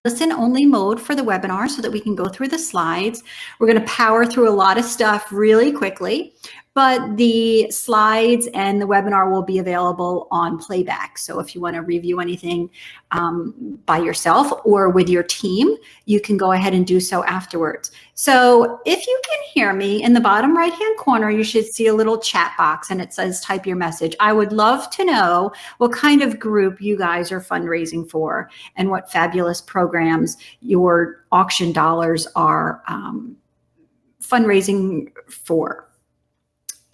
listen only mode for the webinar so that we can go through the slides. We're going to power through a lot of stuff really quickly, but the slides and the webinar will be available on playback. So if you want to review anything by yourself or with your team, you can go ahead and do so afterwards. So if you can hear me, in the bottom right-hand corner, you should see a little chat box and it says type your message. I would love to know what kind of group you guys are fundraising for and what fabulous programs your auction dollars are fundraising for.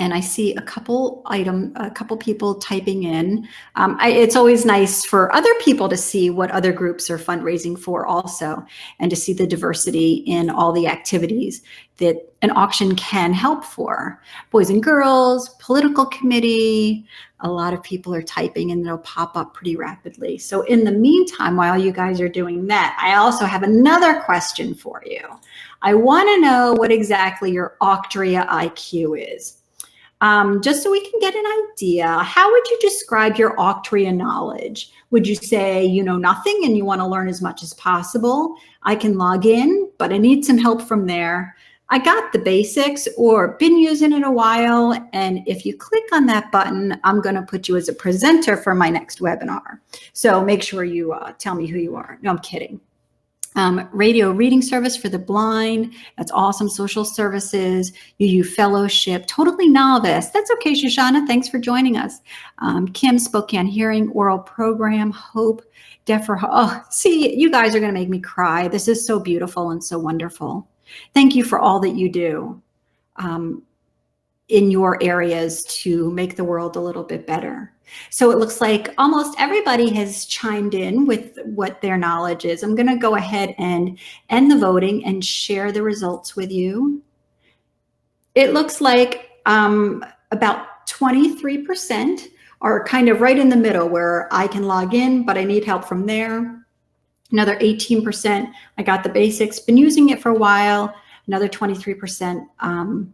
And I see a couple people typing in. It's always nice for other people to see what other groups are fundraising for also, and to see the diversity in all the activities that an auction can help for. Boys and girls, political committee, a lot of people are typing and they'll pop up pretty rapidly. So in the meantime, while you guys are doing that, I also have another question for you. I want to know what exactly your Auctria IQ is. Just so we can get an idea, how would you describe your Auctria knowledge? Would you say you know nothing and you want to learn as much as possible? I can log in, but I need some help from there. I got the basics or been using it a while, and if you click on that button, I'm going to put you as a presenter for my next webinar. So make sure you tell me who you are. No, I'm kidding. Radio reading service for the blind. That's awesome. Social services, UU fellowship, totally novice. That's okay, Shoshana. Thanks for joining us. Kim, Spokane hearing, oral program, hope, deaf for, oh, see, you guys are going to make me cry. This is so beautiful and so wonderful. Thank you for all that you do in your areas to make the world a little bit better. So it looks like almost everybody has chimed in with what their knowledge is. I'm going to go ahead and end the voting and share the results with you. It looks like about 23% are kind of right in the middle where I can log in, but I need help from there. Another 18%, I got the basics, been using it for a while. Another 23% on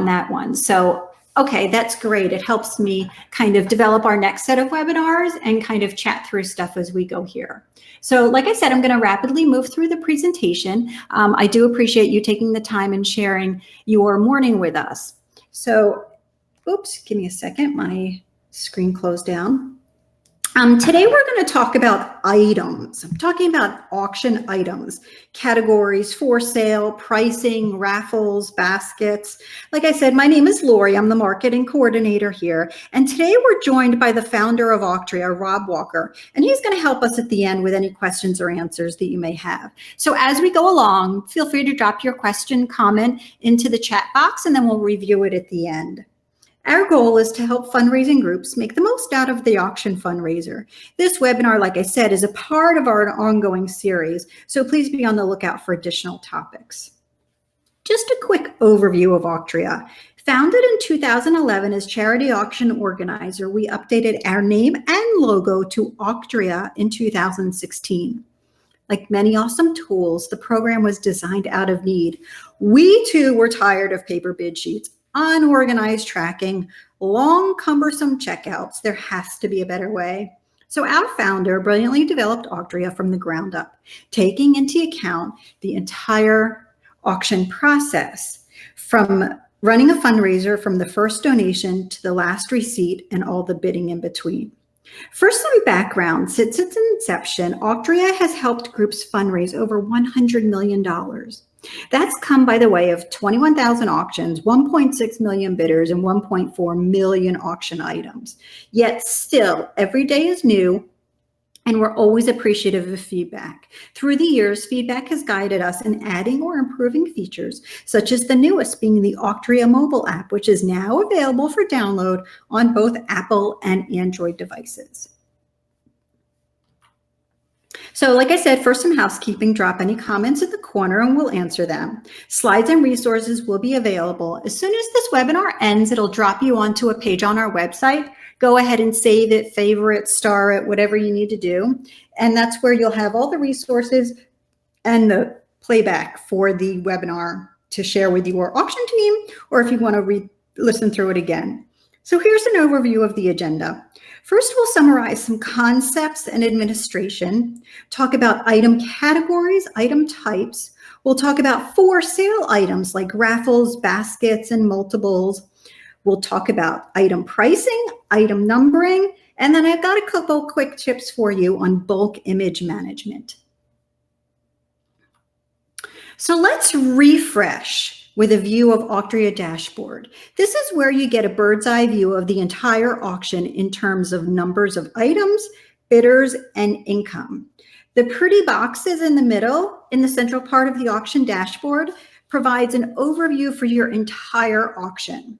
that one. So okay, that's great. It helps me kind of develop our next set of webinars and kind of chat through stuff as we go here. So like I said, I'm going to rapidly move through the presentation. I do appreciate you taking the time and sharing your morning with us. So, oops, give me a second. My screen closed down. Today we're going to talk about items. I'm talking about auction items, categories, for sale, pricing, raffles, baskets. Like I said, my name is Lori. I'm the marketing coordinator here. And today we're joined by the founder of Auctria, Rob Walker, and he's going to help us at the end with any questions or answers that you may have. So as we go along, feel free to drop your question, comment into the chat box, and then we'll review it at the end. Our goal is to help fundraising groups make the most out of the auction fundraiser. This webinar, like I said, is a part of our ongoing series, so please be on the lookout for additional topics. Just a quick overview of Auctria. Founded in 2011 as charity auction organizer, we updated our name and logo to Auctria in 2016. Like many awesome tools, the program was designed out of need. We too were tired of paper bid sheets, unorganized tracking, long, cumbersome checkouts. There has to be a better way. So our founder brilliantly developed Auctria from the ground up, taking into account the entire auction process, from running a fundraiser from the first donation to the last receipt and all the bidding in between. For some background, since its inception, Auctria has helped groups fundraise over $100 million. That's come by the way of 21,000 auctions, 1.6 million bidders, and 1.4 million auction items. Yet still, every day is new, and we're always appreciative of feedback. Through the years, feedback has guided us in adding or improving features, such as the newest being the Auctria mobile app, which is now available for download on both Apple and Android devices. So like I said, first some housekeeping, drop any comments in the corner and we'll answer them. Slides and resources will be available. As soon as this webinar ends, it'll drop you onto a page on our website. Go ahead and save it, favorite, star it, whatever you need to do. And that's where you'll have all the resources and the playback for the webinar to share with your auction team, or if you want to listen through it again. So here's an overview of the agenda. First, we'll summarize some concepts and administration, talk about item categories, item types. We'll talk about for sale items like raffles, baskets, and multiples. We'll talk about item pricing, item numbering, and then I've got a couple quick tips for you on bulk image management. So let's refresh with a view of Auctria dashboard. This is where you get a bird's eye view of the entire auction in terms of numbers of items, bidders, and income. The pretty boxes in the middle, in the central part of the auction dashboard, provides an overview for your entire auction.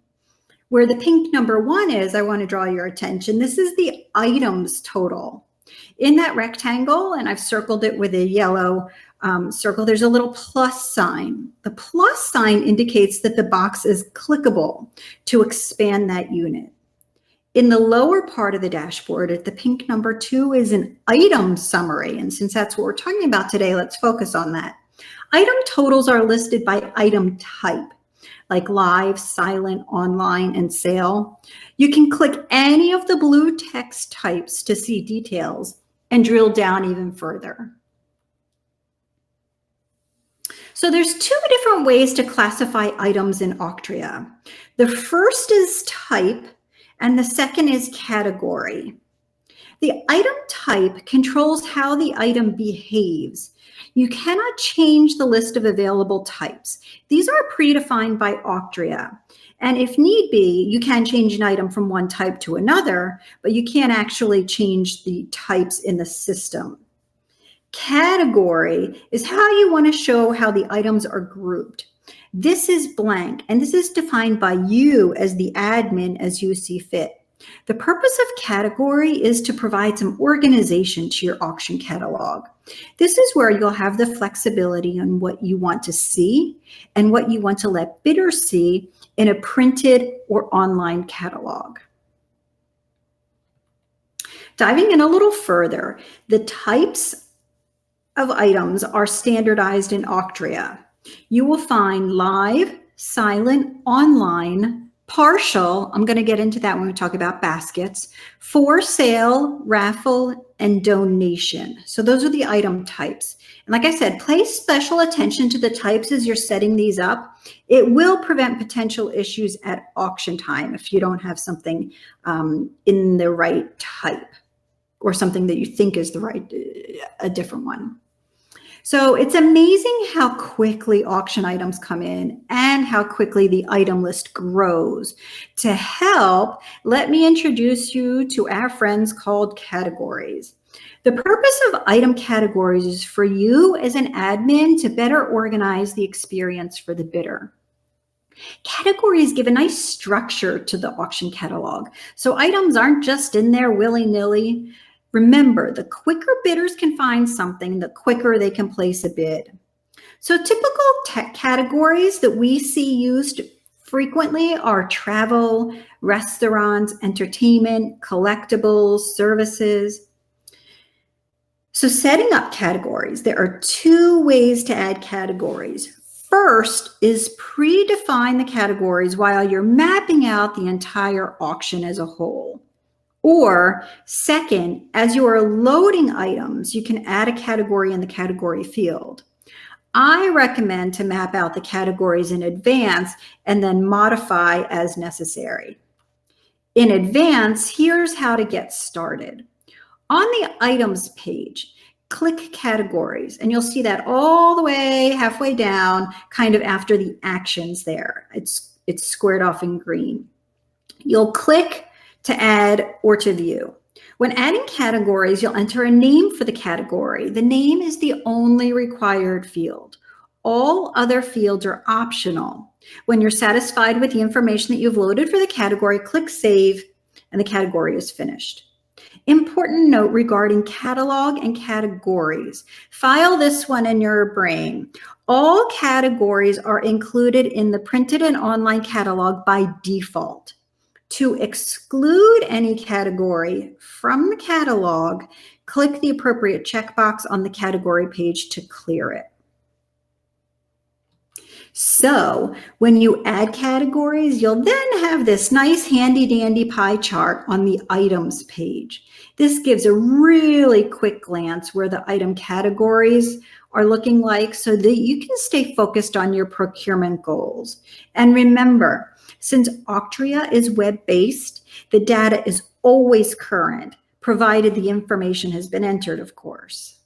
Where the pink number 1 is, I want to draw your attention. This is the items total. In that rectangle, and I've circled it with a yellow circle, there's a little plus sign. The plus sign indicates that the box is clickable to expand that unit. In the lower part of the dashboard, at the pink number 2 is an item summary. And since that's what we're talking about today, let's focus on that. Item totals are listed by item type, like live, silent, online, and sale. You can click any of the blue text types to see details and drill down even further. So there's 2 different ways to classify items in Auctria. The first is type, and the second is category. The item type controls how the item behaves. You cannot change the list of available types. These are predefined by Auctria. And if need be, you can change an item from one type to another, but you can't actually change the types in the system. Category is how you want to show how the items are grouped. This is blank, and this is defined by you as the admin as you see fit. The purpose of category is to provide some organization to your auction catalog. This is where you'll have the flexibility on what you want to see and what you want to let bidders see in a printed or online catalog. Diving in a little further, the types of items are standardized in Auctria. You will find live, silent, online, partial, I'm going to get into that when we talk about baskets, for sale, raffle, and donation. So those are the item types. And like I said, pay special attention to the types as you're setting these up. It will prevent potential issues at auction time if you don't have something in the right type or something that you think is the right, a different one. So it's amazing how quickly auction items come in and how quickly the item list grows. To help, let me introduce you to our friends called categories. The purpose of item categories is for you as an admin to better organize the experience for the bidder. Categories give a nice structure to the auction catalog, so items aren't just in there willy-nilly. Remember, the quicker bidders can find something, the quicker they can place a bid. So typical categories that we see used frequently are travel, restaurants, entertainment, collectibles, services. So setting up categories, there are 2 ways to add categories. First is predefine the categories while you're mapping out the entire auction as a whole. Or second, as you are loading items, you can add a category in the category field. I recommend to map out the categories in advance and then modify as necessary. In advance, here's how to get started. On the items page, click categories, and you'll see that all the way halfway down, kind of after the actions there. It's squared off in green. You'll click to add or to view. When adding categories, you'll enter a name for the category. The name is the only required field. All other fields are optional. When you're satisfied with the information that you've loaded for the category, click Save, and the category is finished. Important note regarding catalog and categories. File this one in your brain. All categories are included in the printed and online catalog by default. To exclude any category from the catalog, click the appropriate checkbox on the category page to clear it. So when you add categories, you'll then have this nice handy dandy pie chart on the items page. This gives a really quick glance where the item categories are looking like so that you can stay focused on your procurement goals. And remember, since Auctria is web-based, the data is always current, provided the information has been entered, of course.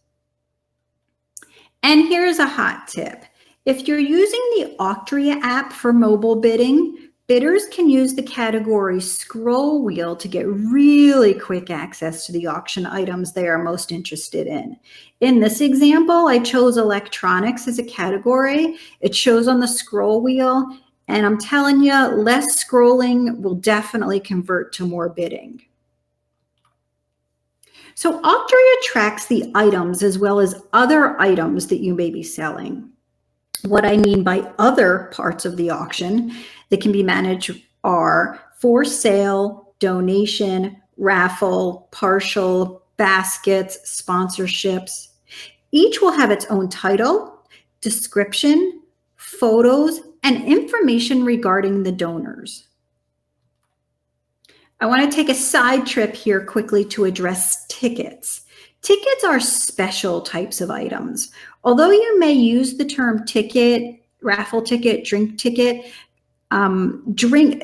And here's a hot tip. If you're using the Auctria app for mobile bidding, bidders can use the category scroll wheel to get really quick access to the auction items they are most interested in. In this example, I chose electronics as a category. It shows on the scroll wheel, and I'm telling you, less scrolling will definitely convert to more bidding. So Auctria tracks the items as well as other items that you may be selling. What I mean by other parts of the auction that can be managed are for sale, donation, raffle, partial, baskets, sponsorships. Each will have its own title, description, photos, and information regarding the donors. I want to take a side trip here quickly to address tickets. Tickets are special types of items. Although you may use the term ticket, raffle ticket, drink ticket, drink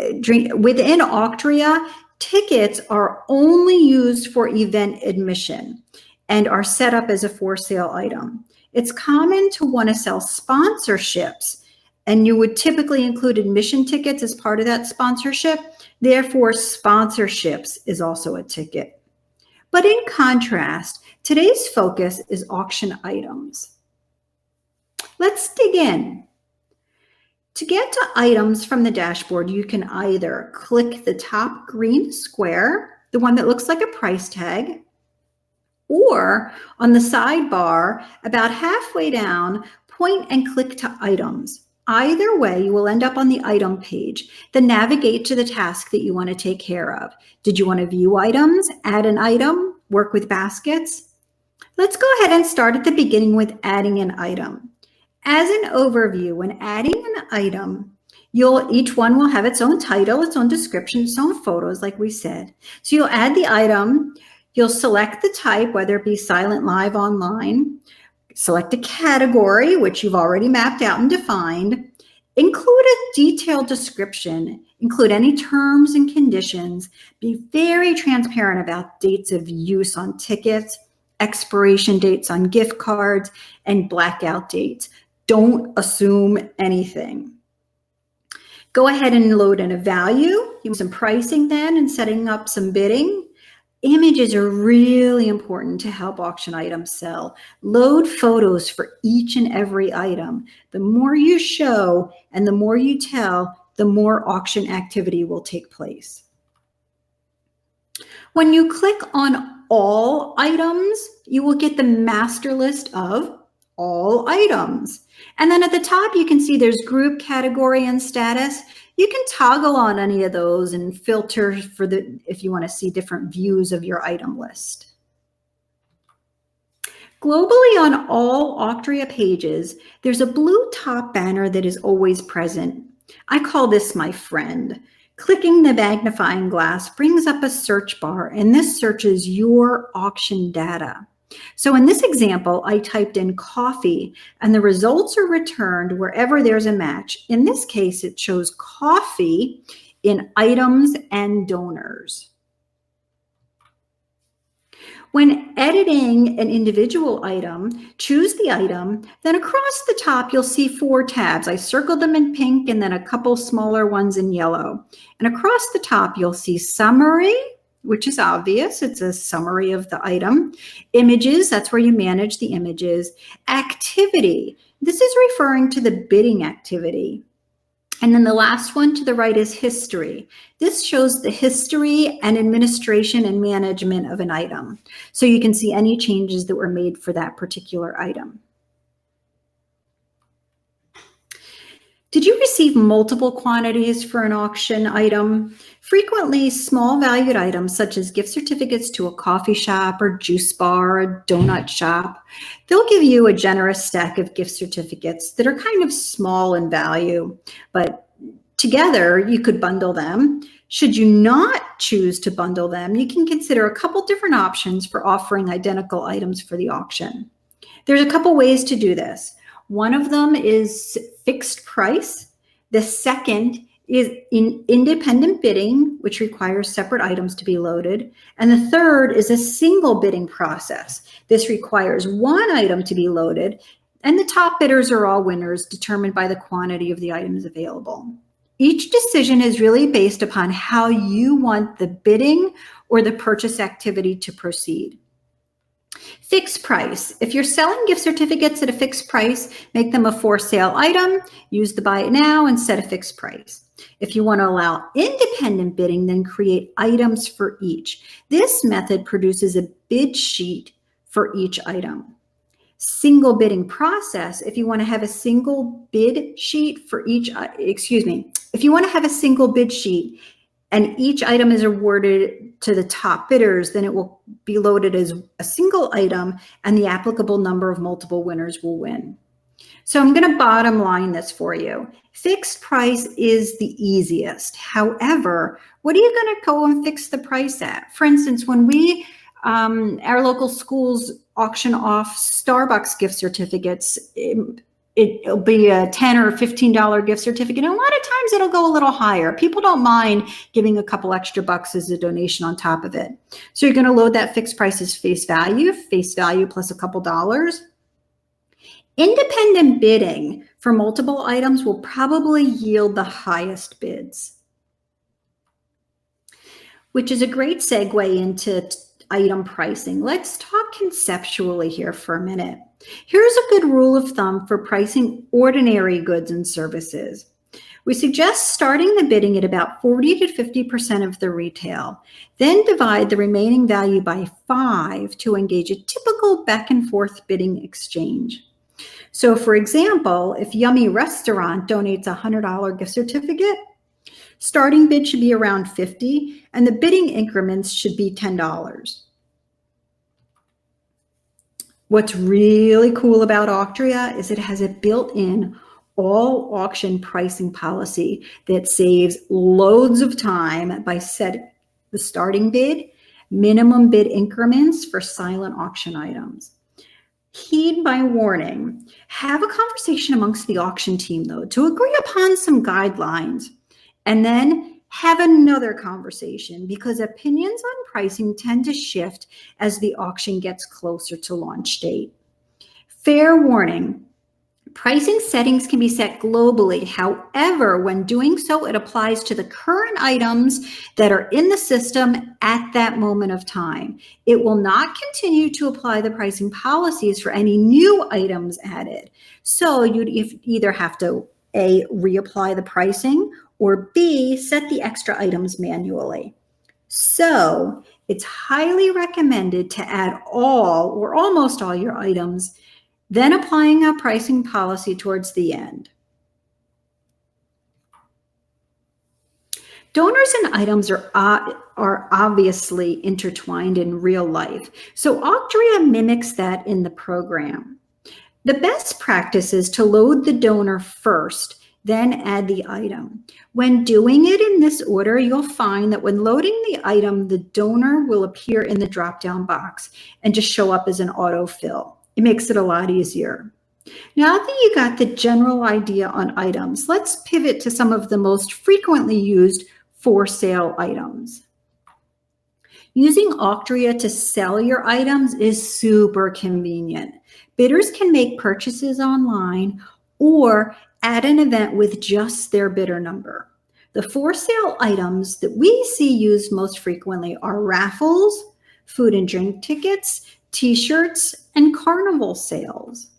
within Auctria, tickets are only used for event admission and are set up as a for sale item. It's common to want to sell sponsorships, and you would typically include admission tickets as part of that sponsorship. Therefore, sponsorships is also a ticket. But in contrast, today's focus is auction items. Let's dig in. To get to items from the dashboard, you can either click the top green square, the one that looks like a price tag, or on the sidebar, about halfway down, point and click to items. Either way, you will end up on the item page. Then navigate to the task that you want to take care of. Did you want to view items, add an item, work with baskets? Let's go ahead and start at the beginning with adding an item. As an overview, when adding an item, each one will have its own title, its own description, its own photos, like we said. So you'll add the item, you'll select the type, whether it be silent, live, online, select a category, which you've already mapped out and defined, include a detailed description, include any terms and conditions, be very transparent about dates of use on tickets, expiration dates on gift cards, and blackout dates. Don't assume anything. Go ahead and load in a value, use some pricing then and setting up some bidding. Images are really important to help auction items sell. Load photos for each and every item. The more you show and the more you tell, the more auction activity will take place. When you click on all items, you will get the master list of all items. And then at the top, you can see there's group, category, and status. You can toggle on any of those and filter if you want to see different views of your item list. Globally, on all Auctria pages, there's a blue top banner that is always present. I call this my friend. Clicking the magnifying glass brings up a search bar, and this searches your auction data. So in this example, I typed in coffee, and the results are returned wherever there's a match. In this case, it shows coffee in items and donors. When editing an individual item, choose the item, then across the top, you'll see 4 tabs. I circled them in pink and then a couple smaller ones in yellow. And across the top, you'll see summary, which is obvious. It's a summary of the item. Images, that's where you manage the images. Activity, this is referring to the bidding activity. And then the last one to the right is history. This shows the history and administration and management of an item. So you can see any changes that were made for that particular item. Did you receive multiple quantities for an auction item? Frequently, small valued items such as gift certificates to a coffee shop or juice bar or a donut shop, they'll give you a generous stack of gift certificates that are kind of small in value, but together you could bundle them. Should you not choose to bundle them, you can consider a couple different options for offering identical items for the auction. There's a couple ways to do this. One of them is fixed price. The second is independent bidding, which requires separate items to be loaded. And the third is a single bidding process. This requires one item to be loaded, and the top bidders are all winners determined by the quantity of the items available. Each decision is really based upon how you want the bidding or the purchase activity to proceed. Fixed price. If you're selling gift certificates at a fixed price, make them a for sale item, use the buy it now and set a fixed price. If you want to allow independent bidding, then create items for each. This method produces a bid sheet for each item. Single bidding process. If you want to have a single bid sheet for each, if you want to have a single bid sheet and each item is awarded to the top bidders, then it will be loaded as a single item and the applicable number of multiple winners will win. So I'm going to bottom line this for you. Fixed price is the easiest. However, what are you going to go and fix the price at? For instance, when we, our local schools auction off Starbucks gift certificates, it'll be a $10 or $15 gift certificate. And a lot of times it'll go a little higher. People don't mind giving a couple extra bucks as a donation on top of it. So you're going to load that fixed price as face value plus a couple dollars. Independent bidding for multiple items will probably yield the highest bids, which is a great segue into item pricing. Let's talk conceptually here for a minute. Here's a good rule of thumb for pricing ordinary goods and services. We suggest starting the bidding at about 40 to 50% of the retail, then divide the remaining value by 5 to engage a typical back and forth bidding exchange. So for example, if Yummy Restaurant donates a $100 gift certificate, starting bid should be around $50 and the bidding increments should be $10. What's really cool about Auctria is it has a built-in all auction pricing policy that saves loads of time by setting the starting bid, minimum bid increments for silent auction items. Heed my warning. Have a conversation amongst the auction team, though, to agree upon some guidelines, and then have another conversation because opinions on pricing tend to shift as the auction gets closer to launch date. Fair warning. Pricing settings can be set globally. However, when doing so, it applies to the current items that are in the system at that moment of time. It will not continue to apply the pricing policies for any new items added. So you'd either have to A, reapply the pricing, or B, set the extra items manually. So it's highly recommended to add all or almost all your items, then applying a pricing policy towards the end. Donors and items are obviously intertwined in real life, so Auctria mimics that in the program. The best practice is to load the donor first, then add the item. When doing it in this order, you'll find that when loading the item, the donor will appear in the drop-down box and just show up as an autofill. It makes it a lot easier. Now that you got the general idea on items, let's pivot to some of the most frequently used for sale items. Using Auctria to sell your items is super convenient. Bidders can make purchases online or at an event with just their bidder number. The for sale items that we see used most frequently are raffles, food and drink tickets, t-shirts, and carnival sales.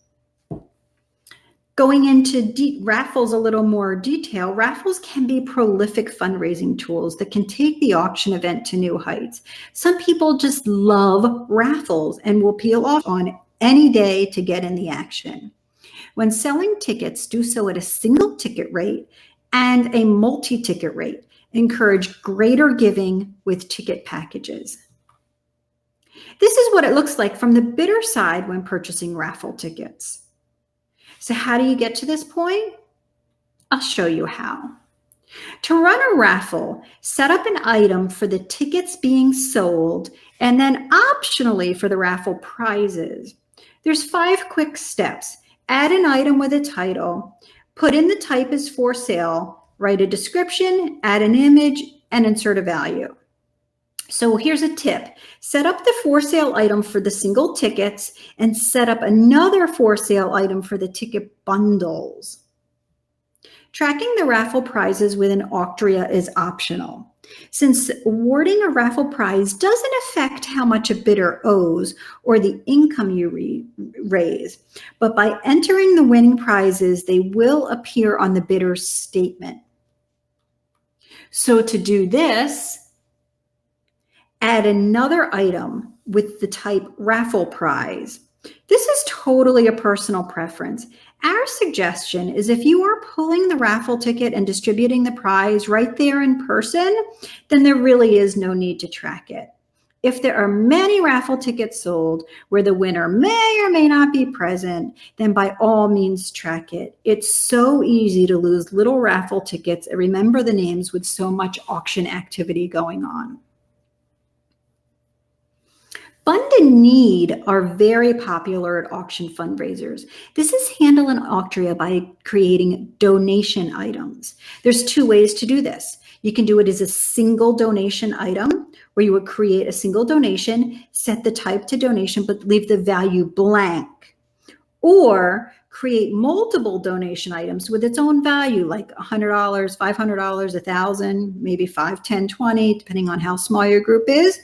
Going into raffles a little more detail, raffles can be prolific fundraising tools that can take the auction event to new heights. Some people just love raffles and will peel off on any day to get in the action. When selling tickets, do so at a single ticket rate and a multi-ticket rate. Encourage greater giving with ticket packages. This is what it looks like from the bidder side when purchasing raffle tickets. So how do you get to this point? I'll show you how. To run a raffle, set up an item for the tickets being sold and then optionally for the raffle prizes. There's 5 quick steps. Add an item with a title, put in the type as for sale, write a description, add an image, and insert a value. So here's a tip. Set up the for sale item for the single tickets and set up another for sale item for the ticket bundles. Tracking the raffle prizes within Auctria is optional. Since awarding a raffle prize doesn't affect how much a bidder owes or the income you raise, but by entering the winning prizes, they will appear on the bidder's statement. So to do this, add another item with the type raffle prize. This is totally a personal preference. Our suggestion is if you are pulling the raffle ticket and distributing the prize right there in person, then there really is no need to track it. If there are many raffle tickets sold where the winner may or may not be present, then by all means track it. It's so easy to lose little raffle tickets and remember the names with so much auction activity going on. Fund and need are very popular at auction fundraisers. This is handled in Auctria by creating donation items. There's 2 ways to do this. You can do it as a single donation item, where you would create a single donation, set the type to donation, but leave the value blank. Or create multiple donation items with its own value, like $100, $500, $1,000, maybe 5, 10, 20, depending on how small your group is.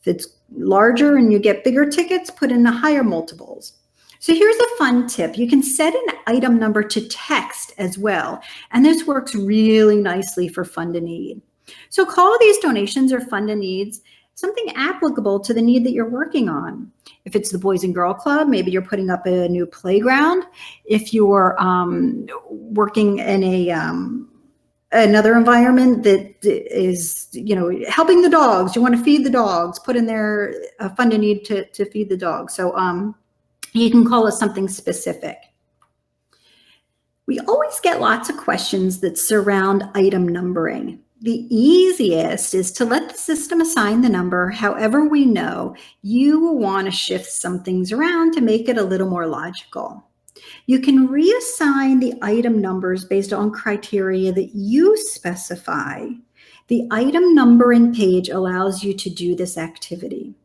If it's larger and you get bigger tickets, put in the higher multiples. So here's a fun tip. You can set an item number to text as well, and this works really nicely for fund and need. So call these donations or fund and needs something applicable to the need that you're working on. If it's the Boys and Girl Club, maybe you're putting up a new playground. If you're working in another environment that is, helping the dogs, you want to feed the dogs, put in there a fund and need to feed the dogs. So you can call it something specific. We always get lots of questions that surround item numbering. The easiest is to let the system assign the number. However, we know you will want to shift some things around to make it a little more logical. You can reassign the item numbers based on criteria that you specify. The item numbering page allows you to do this activity.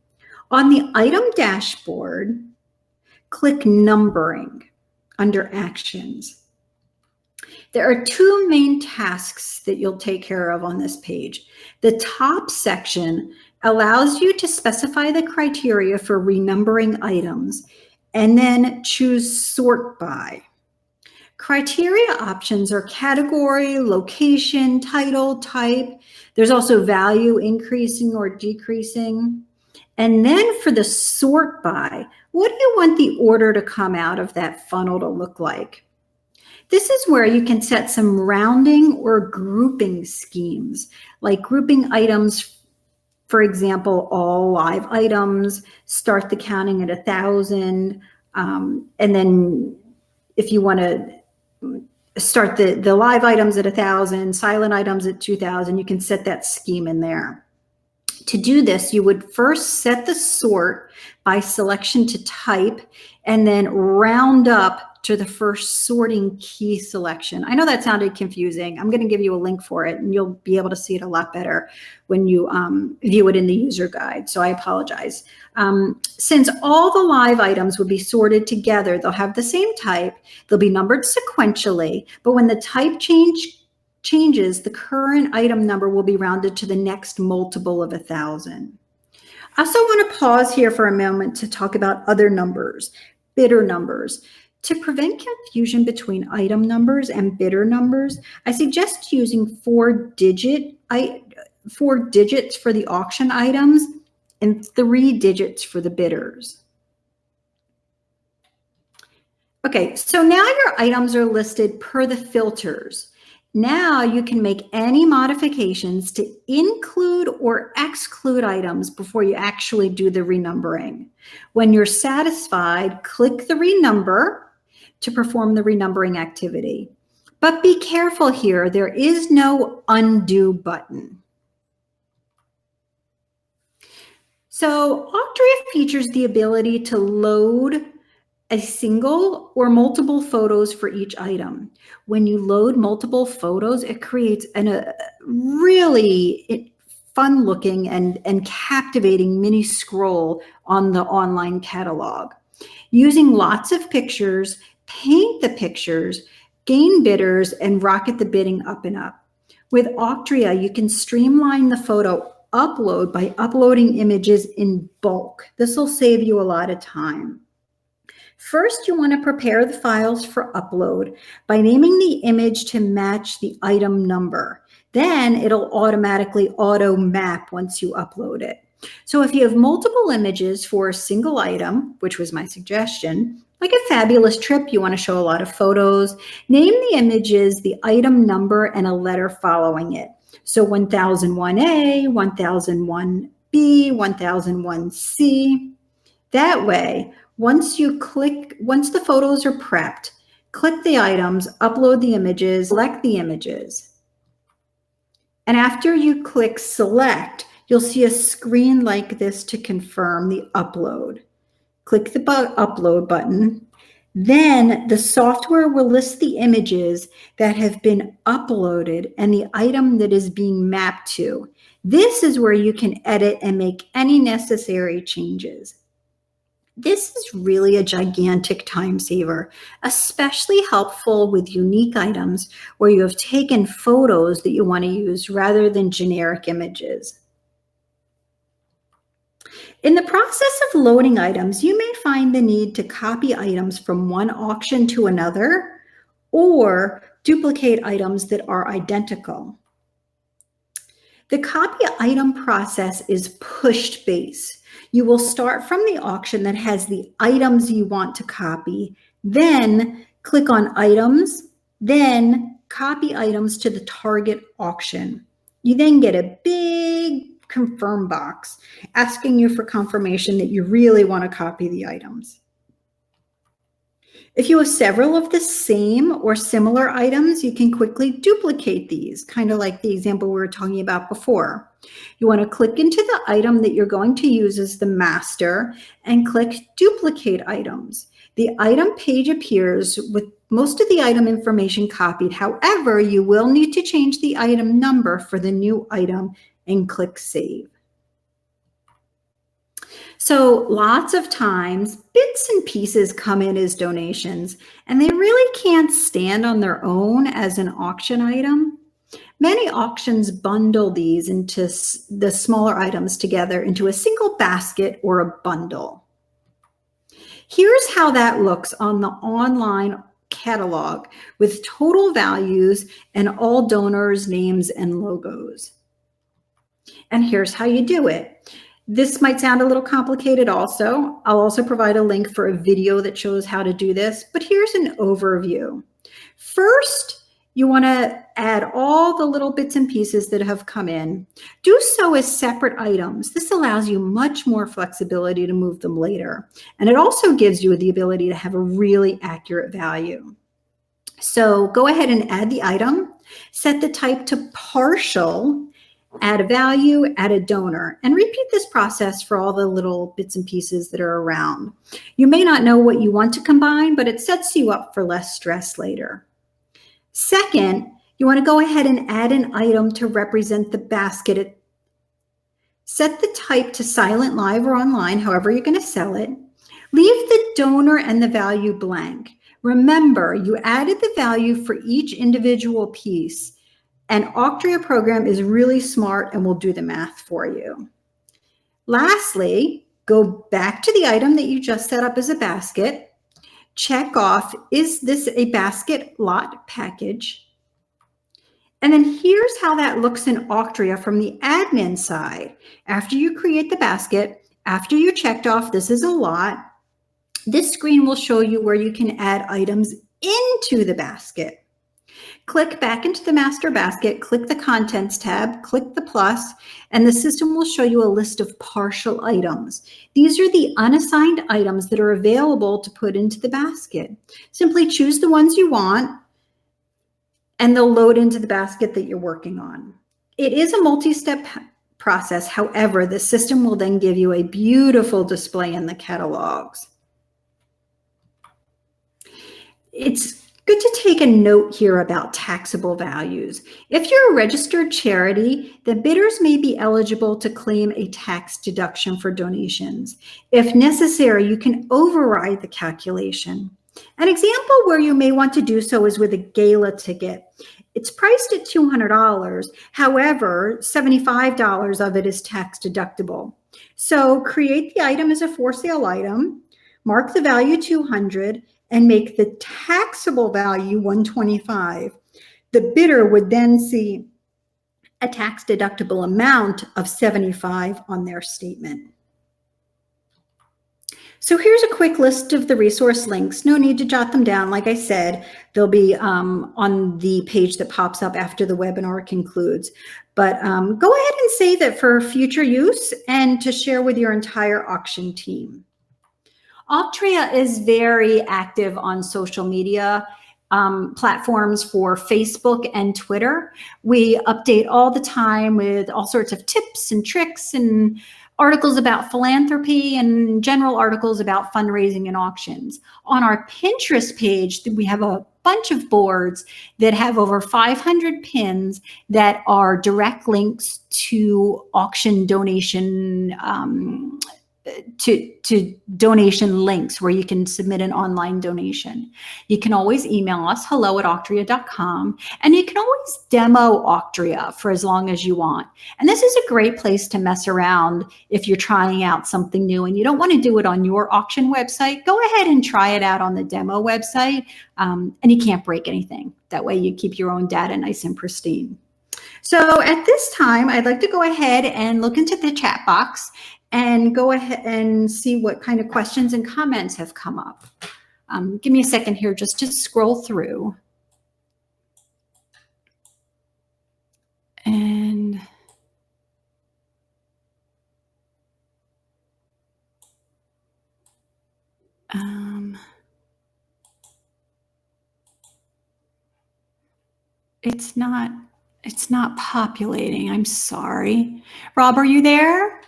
On the item dashboard, click Numbering under Actions. There are 2 main tasks that you'll take care of on this page. The top section allows you to specify the criteria for renumbering items and then choose Sort By. Criteria options are category, location, title, type. There's also value increasing or decreasing. And then for the Sort By, what do you want the order to come out of that funnel to look like? This is where you can set some rounding or grouping schemes, like grouping items. For example, all live items, start the counting at 1,000. And then if you want to start the live items at 1,000, silent items at 2,000, you can set that scheme in there. To do this, you would first set the sort by selection to type and then round up to the first sorting key selection. I know that sounded confusing. I'm going to give you a link for it, and you'll be able to see it a lot better when you view it in the user guide. So I apologize. Since all the live items would be sorted together, they'll have the same type. They'll be numbered sequentially, but when the type changes, the current item number will be rounded to the next multiple of 1,000. I also want to pause here for a moment to talk about other numbers, bidder numbers. To prevent confusion between item numbers and bidder numbers, I suggest using 4 digits for the auction items and 3 digits for the bidders. Okay, so now your items are listed per the filters. Now you can make any modifications to include or exclude items before you actually do the renumbering. When you're satisfied, click the renumber to perform the renumbering activity. But be careful here, there is no undo button. So Auctria features the ability to load a single or multiple photos for each item. When you load multiple photos, it creates a really fun looking and captivating mini scroll on the online catalog. Using lots of pictures, paint the pictures, gain bidders, and rocket the bidding up and up. With Auctria, you can streamline the photo upload by uploading images in bulk. This will save you a lot of time. First, you want to prepare the files for upload by naming the image to match the item number. Then it'll automatically auto map once you upload it. So if you have multiple images for a single item, which was my suggestion, like a fabulous trip, you want to show a lot of photos, name the images, the item number, and a letter following it. So 1001A, 1001B, 1001C. That way, once the photos are prepped, click the items, upload the images, select the images. And after you click select, you'll see a screen like this to confirm the upload. Click the upload button. Then the software will list the images that have been uploaded and the item that is being mapped to. This is where you can edit and make any necessary changes. This is really a gigantic time saver, especially helpful with unique items where you have taken photos that you want to use rather than generic images. In the process of loading items, you may find the need to copy items from one auction to another or duplicate items that are identical. The copy item process is pushed based. You will start from the auction that has the items you want to copy, then click on items, then copy items to the target auction. You then get a big confirm box asking you for confirmation that you really want to copy the items. If you have several of the same or similar items, you can quickly duplicate these, kind of like the example we were talking about before. You want to click into the item that you're going to use as the master and click duplicate items. The item page appears with most of the item information copied. However, you will need to change the item number for the new item and click save. So lots of times, bits and pieces come in as donations, and they really can't stand on their own as an auction item. Many auctions bundle these into the smaller items together into a single basket or a bundle. Here's how that looks on the online catalog with total values and all donors' names and logos. And here's how you do it. This might sound a little complicated also. I'll also provide a link for a video that shows how to do this, but here's an overview. First, you want to add all the little bits and pieces that have come in. Do so as separate items. This allows you much more flexibility to move them later. And it also gives you the ability to have a really accurate value. So go ahead and add the item, set the type to partial, add a value, add a donor, and repeat this process for all the little bits and pieces that are around. You may not know what you want to combine, but it sets you up for less stress later. Second, you want to go ahead and add an item to represent the basket. Set the type to silent, live, or online, however you're going to sell it. Leave the donor and the value blank. Remember, you added the value for each individual piece. And Auctria program is really smart and will do the math for you. Lastly, go back to the item that you just set up as a basket. Check off, is this a basket lot package? And then here's how that looks in Auctria from the admin side. After you create the basket, after you checked off this is a lot, This screen will show you where you can add items into the basket. Click back into the master basket, click the Contents tab, click the plus, and the system will show you a list of partial items. These are the unassigned items that are available to put into the basket. Simply choose the ones you want, and they'll load into the basket that you're working on. It is a multi-step process. However, the system will then give you a beautiful display in the catalogs. It's good to take a note here about taxable values. If you're a registered charity, the bidders may be eligible to claim a tax deduction for donations. If necessary, you can override the calculation. An example where you may want to do so is with a gala ticket. It's priced at $200. However, $75 of it is tax deductible. So create the item as a for sale item, mark the value $200, and make the taxable value $125. The bidder would then see a tax deductible amount of $75 on their statement. So here's a quick list of the resource links. No need to jot them down. Like I said, they'll be on the page that pops up after the webinar concludes. But go ahead and save it for future use and to share with your entire auction team. Auctria is very active on social media platforms for Facebook and Twitter. We update all the time with all sorts of tips and tricks and articles about philanthropy and general articles about fundraising and auctions. On our Pinterest page, we have a bunch of boards that have over 500 pins that are direct links to auction donation to donation links where you can submit an online donation. You can always email us, hello@auctria.com, and you can always demo Auctria for as long as you want. And this is a great place to mess around if you're trying out something new and you don't want to do it on your auction website. Go ahead and try it out on the demo website, and you can't break anything. That way you keep your own data nice and pristine. So at this time, I'd like to go ahead and look into the chat box and go ahead and see what kind of questions and comments have come up. Give me a second here just to scroll through. And it's not populating. I'm sorry. Rob, are you there?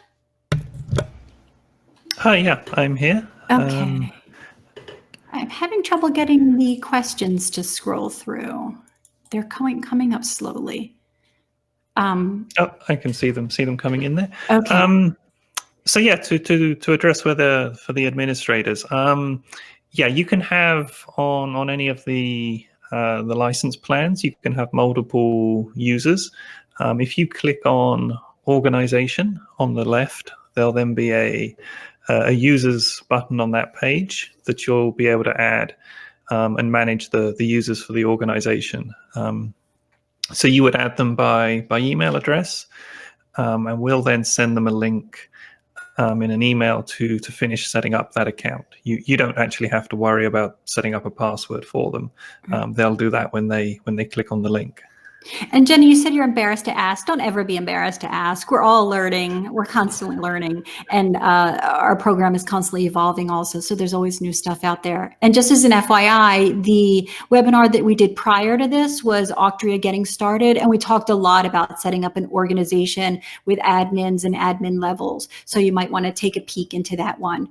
Hi, yeah, I'm here. Okay. I'm having trouble getting the questions to scroll through. They're coming up slowly. Oh, I can see them coming in there. Okay. So yeah, to address for the administrators, yeah, you can have on any of the license plans, you can have multiple users. If you click on organization on the left, there'll then be a users button on that page that you'll be able to add and manage the users for the organization. So you would add them by email address, and we'll then send them a link in an email to finish setting up that account. You don't actually have to worry about setting up a password for them. They'll do that when they click on the link. And Jenny, you said you're embarrassed to ask. Don't ever be embarrassed to ask. We're all learning. We're constantly learning. And our program is constantly evolving also. So there's always new stuff out there. And just as an FYI, the webinar that we did prior to this was Auctria Getting Started. And we talked a lot about setting up an organization with admins and admin levels. So you might want to take a peek into that one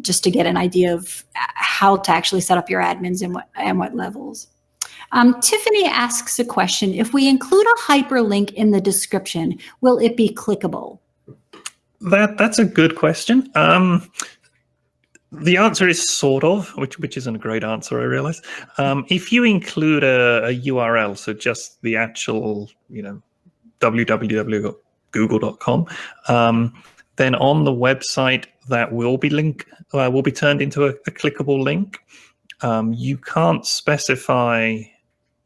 just to get an idea of how to actually set up your admins and what levels. Tiffany asks a question. If we include a hyperlink in the description, will it be clickable? That's a good question. The answer is sort of, which isn't a great answer, I realize. If you include a URL, so just the actual, www.google.com, then on the website that will be turned into a clickable link. You can't specify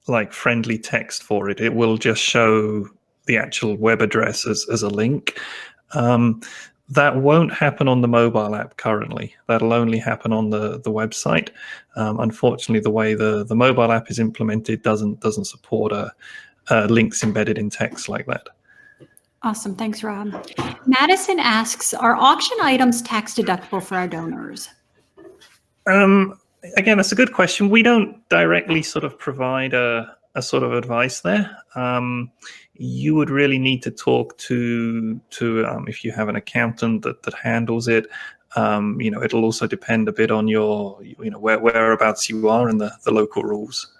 like friendly text for it. It will just show the actual web address as a link. That won't happen on the mobile app currently. That'll only happen on the website. Unfortunately, the way the mobile app is implemented doesn't support links embedded in text like that. Awesome. Thanks, Rob. Madison asks, are auction items tax deductible for our donors? Again, that's a good question. We don't directly sort of provide a sort of advice there. You would really need to talk to if you have an accountant that handles it. It'll also depend a bit on your whereabouts you are and the local rules.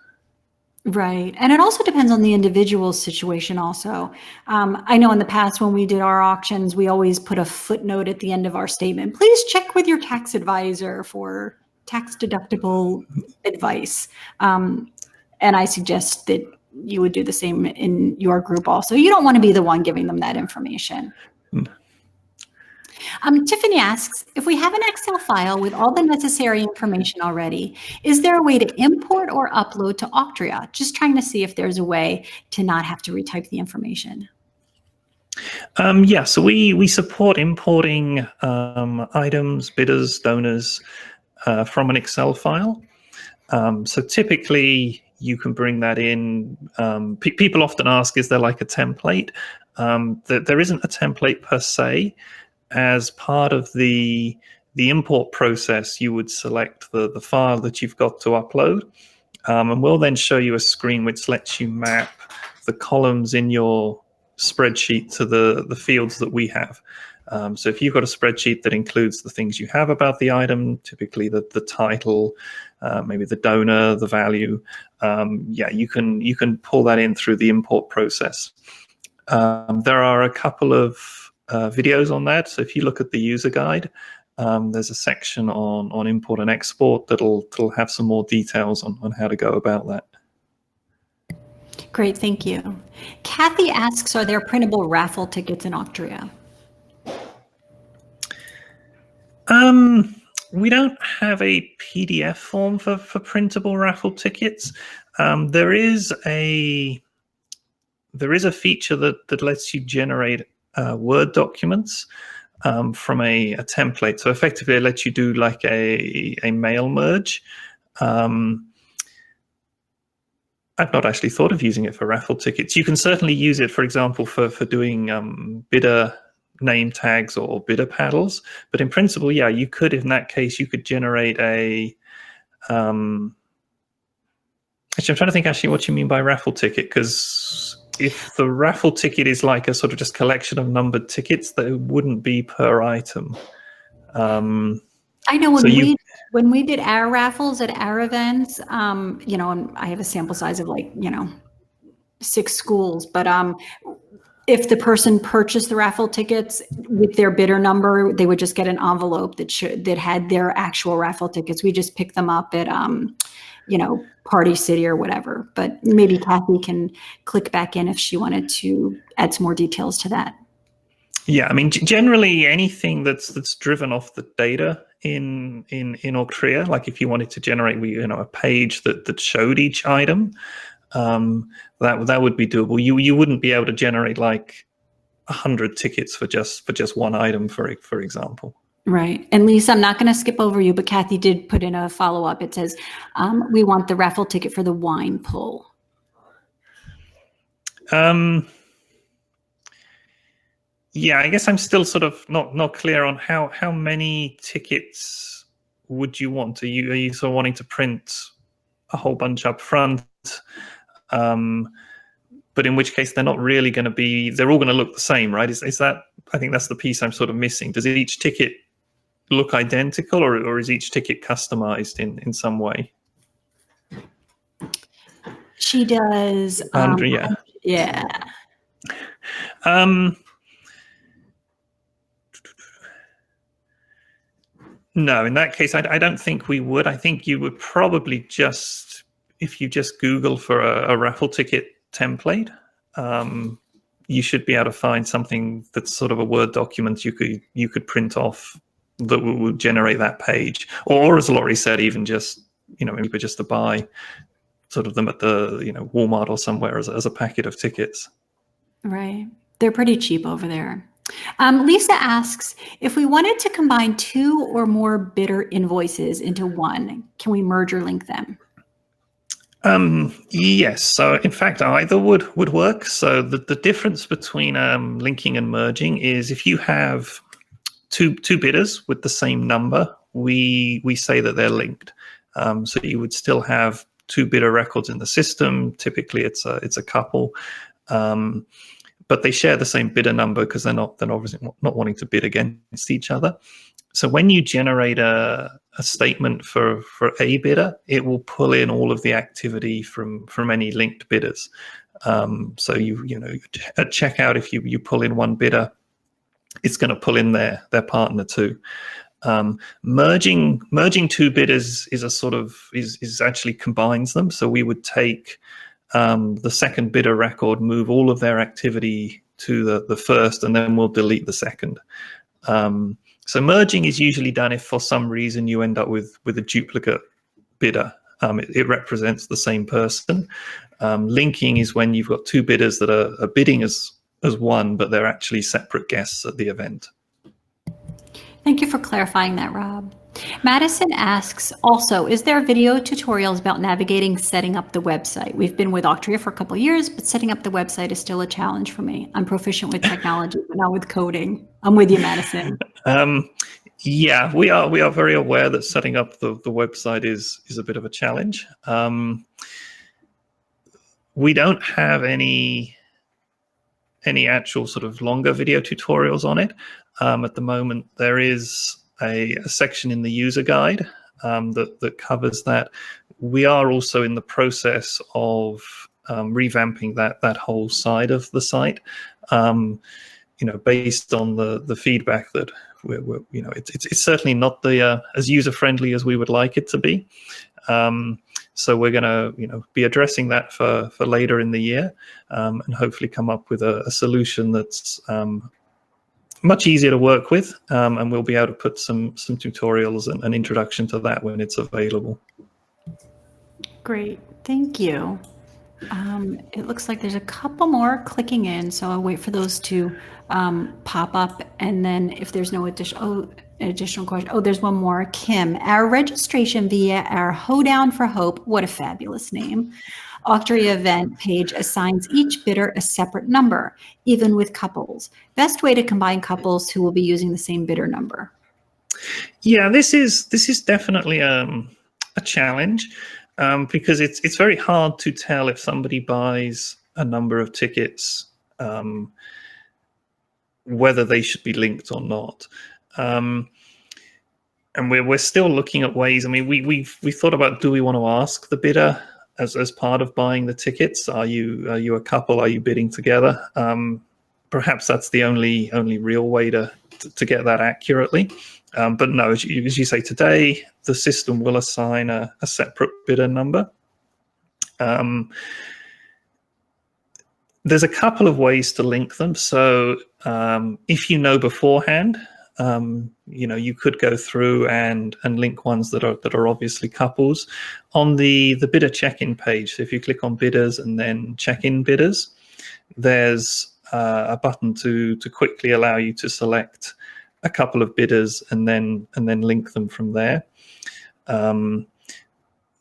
Right. And it also depends on the individual's situation also. I know in the past when we did our auctions, we always put a footnote at the end of our statement. Please check with your tax advisor for tax deductible advice. And I suggest that you would do the same in your group also. You don't want to be the one giving them that information. Tiffany asks, if we have an Excel file with all the necessary information already, is there a way to import or upload to Auctria? Just trying to see if there's a way to not have to retype the information. Yeah, so we support importing items, bidders, donors from an Excel file. So typically you can bring that in. People often ask, is there like a template? There isn't a template per se. As part of the import process, you would select the file that you've got to upload, and we'll then show you a screen which lets you map the columns in your spreadsheet to the fields that we have. So if you've got a spreadsheet that includes the things you have about the item, typically the title, maybe the donor, the value, you can pull that in through the import process. There are a couple of videos on that. So if you look at the user guide, there's a section on import and export that'll have some more details on how to go about that. Great, thank you. Kathy asks, are there printable raffle tickets in Auctria? We don't have a PDF form for printable raffle tickets. There is a feature that lets you generate Word documents from a template. So effectively, it lets you do like a mail merge. I've not actually thought of using it for raffle tickets. You can certainly use it, for example, for doing bidder name tags or bidder paddles. But in principle, yeah, you could, in that case, you could generate a... Actually, I'm trying to think actually what you mean by raffle ticket, because if the raffle ticket is like a sort of just collection of numbered tickets, that wouldn't be per item. I know when we did our raffles at our events, and I have a sample size of 6 schools, but if the person purchased the raffle tickets with their bidder number, they would just get an envelope that had their actual raffle tickets. We just picked them up at Party City or whatever. But maybe Kathy can click back in if she wanted to add some more details to that. Yeah, I mean, generally anything that's driven off the data in Auctria, like if you wanted to generate a page that showed each item, that would be doable. You wouldn't be able to generate like 100 tickets for just one item, for example. Right. And Lisa, I'm not going to skip over you, but Kathy did put in a follow-up. It says, we want the raffle ticket for the wine pull. Yeah, I guess I'm still sort of not clear on how many tickets would you want? Are you sort of wanting to print a whole bunch up front? But in which case they're not really going to be, they're all going to look the same, right? Is that, I think that's the piece I'm sort of missing. Does each ticket look identical, or is each ticket customized in some way? She does. Yeah. Yeah. No, in that case, I don't think we would. I think you would probably just, if you just Google for a raffle ticket template, you should be able to find something that's sort of a Word document you could print off that would generate that page. Or as Laurie said, even just, maybe just to buy sort of them at the, Walmart or somewhere as a packet of tickets. Right. They're pretty cheap over there. Lisa asks, if we wanted to combine 2 or more bidder invoices into one, can we merge or link them? Yes. So in fact, either would work. So the difference between linking and merging is if you have two bidders with the same number, we say that they're linked. So you would still have 2 bidder records in the system. Typically, it's a couple, but they share the same bidder number because they're obviously not wanting to bid against each other. So when you generate a statement for a bidder, it will pull in all of the activity from any linked bidders. So you know at checkout, if you pull in one bidder, it's going to pull in their partner too. Merging 2 bidders is a sort of is actually combines them. So we would take the second bidder record, move all of their activity to the first, and then we'll delete the second. So merging is usually done if for some reason you end up with a duplicate bidder. It represents the same person. Linking is when you've got 2 bidders that are bidding as one, but they're actually separate guests at the event. Thank you for clarifying that, Rob. Madison asks, also, is there video tutorials about navigating setting up the website? We've been with Auctria for a couple of years, but setting up the website is still a challenge for me. I'm proficient with technology, but not with coding. I'm with you, Madison. Yeah, we are very aware that setting up the website is a bit of a challenge. We don't have any actual sort of longer video tutorials on it. At the moment, there is a section in the user guide that covers that. We are also in the process of revamping that whole side of the site. Based on the feedback that it's certainly not as user friendly as we would like it to be. So we're going to be addressing that for later in the year, and hopefully come up with a solution that's much easier to work with, and we'll be able to put some tutorials and an introduction to that when it's available. Great, thank you. It looks like there's a couple more clicking in, so I'll wait for those to pop up, and then if there's no additional question, there's one more. Kim, our registration via our Hoedown for Hope, what a fabulous name, Auctria event page assigns each bidder a separate number, even with couples. Best way to combine couples who will be using the same bidder number. Yeah, this is definitely a challenge, because it's very hard to tell if somebody buys a number of tickets, whether they should be linked or not. And we're still looking at ways. I mean, we thought about, do we want to ask the bidder as part of buying the tickets? Are you a couple? Are you bidding together? Perhaps that's the only real way to get that accurately. But no, as you say, today the system will assign a separate bidder number. There's a couple of ways to link them. So if you know beforehand, you could go through and link ones that are obviously couples. On the bidder check-in page, so if you click on bidders and then check-in bidders, there's a button to quickly allow you to select a couple of bidders and then link them from there.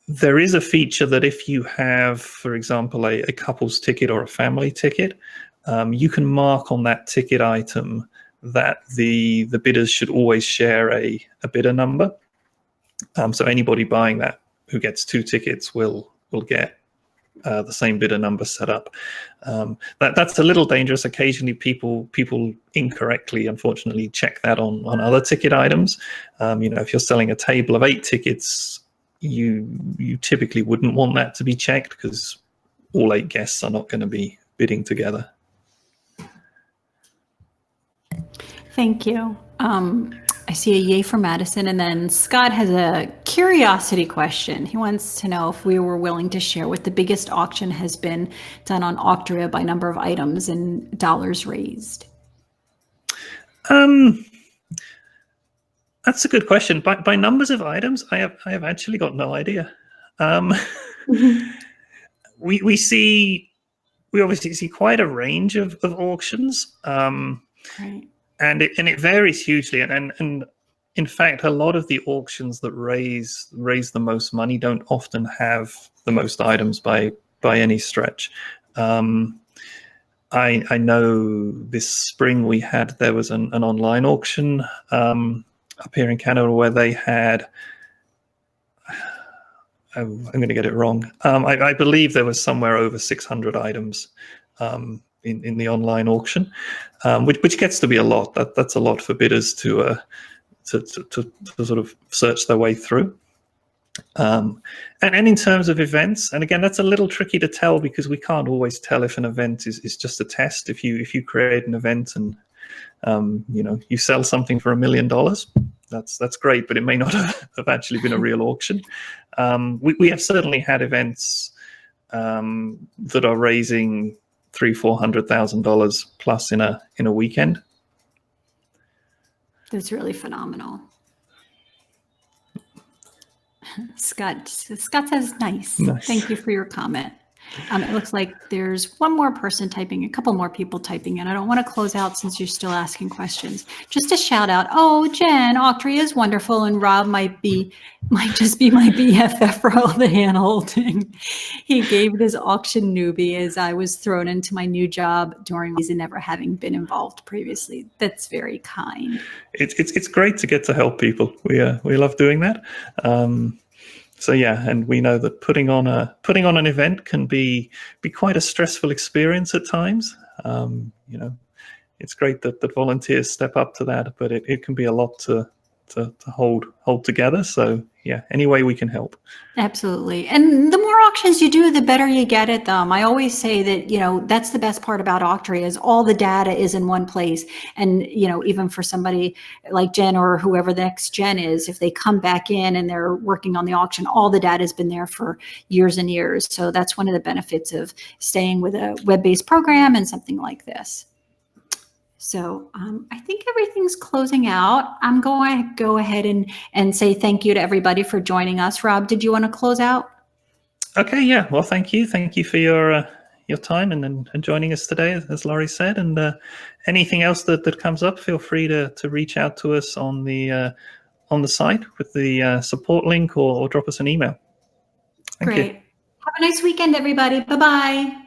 There is a feature that if you have, for example, a couple's ticket or a family ticket, you can mark on that ticket item that the bidders should always share a bidder number. So anybody buying that who gets 2 tickets will get the same bidder number set up. That's a little dangerous. Occasionally people incorrectly, unfortunately, check that on other ticket items. If you're selling a table of 8 tickets, you typically wouldn't want that to be checked because all 8 guests are not going to be bidding together. Thank you. I see a yay for Madison, and then Scott has a curiosity question. He wants to know if we were willing to share what the biggest auction has been done on Auctria by number of items and dollars raised. That's a good question. By numbers of items, I have actually got no idea. We obviously see quite a range of auctions. Right. and it varies hugely, and in fact, a lot of the auctions that raise the most money don't often have the most items by any stretch. I know this spring there was an online auction up here in Canada where they had, I'm going to get it wrong. I believe there was somewhere over 600 items in the online auction, which gets to be a lot. That's a lot for bidders to sort of search their way through. And in terms of events, and again, that's a little tricky to tell because we can't always tell if an event is just a test. If you create an event and you sell something for $1 million, that's great, but it may not have actually been a real auction. We have certainly had events that are raising $300,000-$400,000 plus in a weekend. That's really phenomenal. Scott says nice. Thank you for your comment. It looks like there's one more person typing, a couple more people typing in. I don't want to close out since you're still asking questions. Just a shout out. Oh, Jen, Auctria is wonderful, and Rob might just be my BFF for all the hand holding. He gave this auction newbie as I was thrown into my new job during season, never having been involved previously. That's very kind. It's great to get to help people. We love doing that. So yeah, and we know that putting on an event can be quite a stressful experience at times. It's great that volunteers step up to that, but it can be a lot to hold together. So yeah, any way we can help. Absolutely. And the more auctions you do, the better you get at them. I always say that, that's the best part about Auctria is all the data is in one place. And, even for somebody like Jen or whoever the next Jen is, if they come back in and they're working on the auction, all the data has been there for years and years. So that's one of the benefits of staying with a web-based program and something like this. So I think everything's closing out. I'm going to go ahead and say thank you to everybody for joining us. Rob, did you want to close out? Okay, yeah. Well, thank you. Thank you for your time and joining us today, as Laurie said. And anything else that comes up, feel free to reach out to us on the site with the support link or drop us an email. Thank you. Great. Have a nice weekend, everybody. Bye-bye.